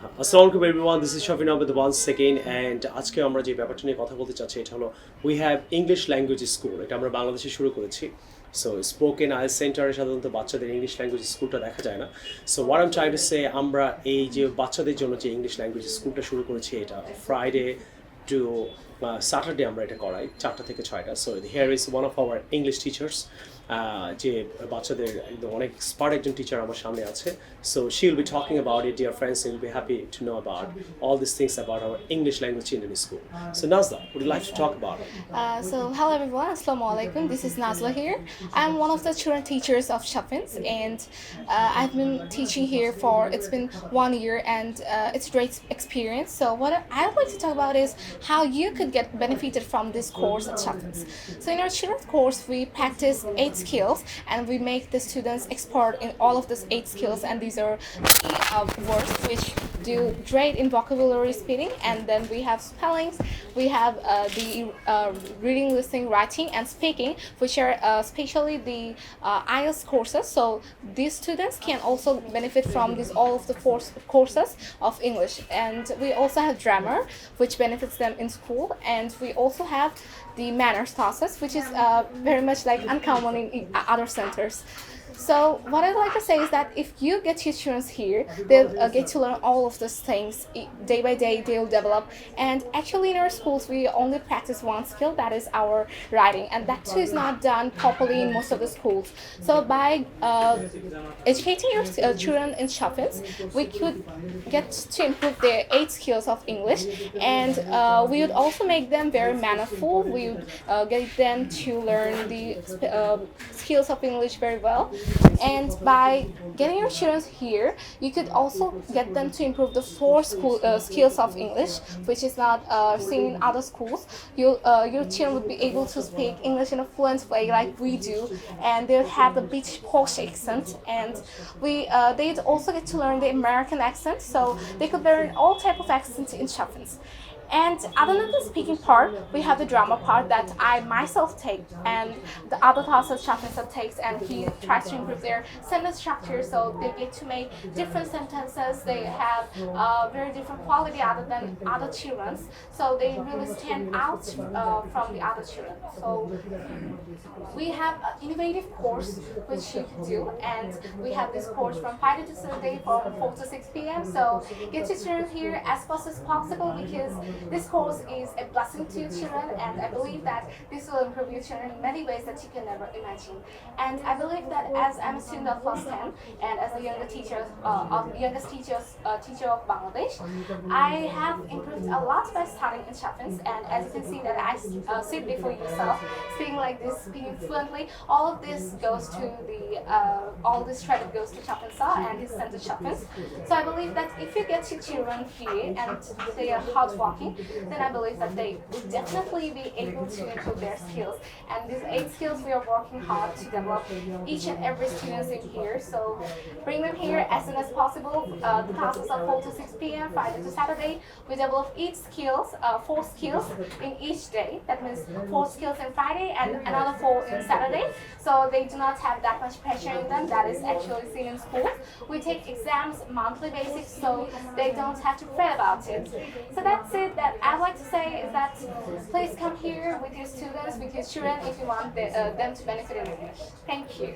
আসসালামু আলাইকুম everyone, this is Shafin Ahmed once second and আজকে আমরা যে ব্যাপারটা নিয়ে কথা বলতে চাচ্ছি এটা হলো we have English language school. এটা আমরা বাংলাদেশে শুরু করেছি। সো স্পোকেন আইএলটিএস সেন্টারে সাধারণত বাচ্চাদের ইংলিশ ল্যাঙ্গুয়েজ স্কুলটা দেখা যায় না। So what I am trying to say, আমরা এই যে বাচ্চাদের জন্য যে ইংলিশ ল্যাঙ্গুয়েজ স্কুলটা শুরু করেছি এটা ফ্রাইডে টু স্যাটারডে আমরা এটা করাই 4টা থেকে 6টা। So here is one of our English teachers, যে বাচ্চাদের একদম অনেক স্মার্ট একজন টিচার আমার সামনে আছে। So she will be talking about it, dear friends, will be happy to know about all these things about our English language children in school. So Nazla, would you like to talk about it? Hello everyone, Assalamu alaikum. This is Nazla here. I'm one of the children teachers of SHAFIN'S, and I've been teaching here for it's been 1 year, and it's a great experience. So what I would like to talk about is how you could get benefited from this course at SHAFIN'S. So in our children's course, we practice 8 skills, and we make the students expert in all of these 8 skills, and these are key words which do great in vocabulary speaking, and then we have spellings, we have the reading, listening, writing, and speaking, which are especially the IELTS courses. So these students can also benefit from this all of the courses of English. And we also have grammar, which benefits them in school, and we also have the manners classes, which is very much like uncommon in other centers. So what I'd like to say is that if you get your students here, they'll get to learn all of those things day by day. They'll develop, and actually in our schools we only practice one skill, that is our writing, and that too is not done properly in most of the schools. So by educating your children in SHAFIN'S, we could get to improve their 8 skills of English, and we would also make them very mannerful. We would get them to learn the skills of English very well. And by getting your children here, you could also get them to improve the 4 skills of English, which is not seen in other schools. Your children would be able to speak English in a fluent way like we do, and they'll have the British posh accent, and they'd also get to learn the American accent, so they could learn all type of accents in SHAFIN'S. And other than the speaking part, we have the drama part that I myself take, and the other classes SHAFIN'S takes, and he tries to improve their sentence structure, so they get to make different sentences. They have very different quality other than other children's, so they really stand out from the other children. So we have an innovative course which you can do, and we have this course from Friday to Sunday from 4 to 6 p.m. So get your children here as fast as possible, because this course is a blessing to your children, and I believe that this will improve your children in many ways that you can never imagine. And I believe that as I'm a student of class 10, and as the youngest teacher of Bangladesh, I have improved a lot by studying in SHAFIN'S. And as you can see that I sit before yourself, speaking like this, speaking fluently, all of this goes to all this credit goes to SHAFIN'S and his center SHAFIN'S. So I believe that if you get your children here and they are hardworking, then I believe that they will definitely be able to improve their skills. And these 8 skills we are working hard to develop each and every student in here. So bring them here as soon as possible. The classes are 4 to 6 p.m. Friday to Saturday. We develop 4 skills in each day. That means 4 skills in Friday and another 4 in Saturday. So they do not have that much pressure in them that is actually seen in school. We take exams monthly basis, so they don't have to fret about it. So that's it that I'd like to say, is that please come here with your students, with your children, if you want them to benefit in English. Thank you.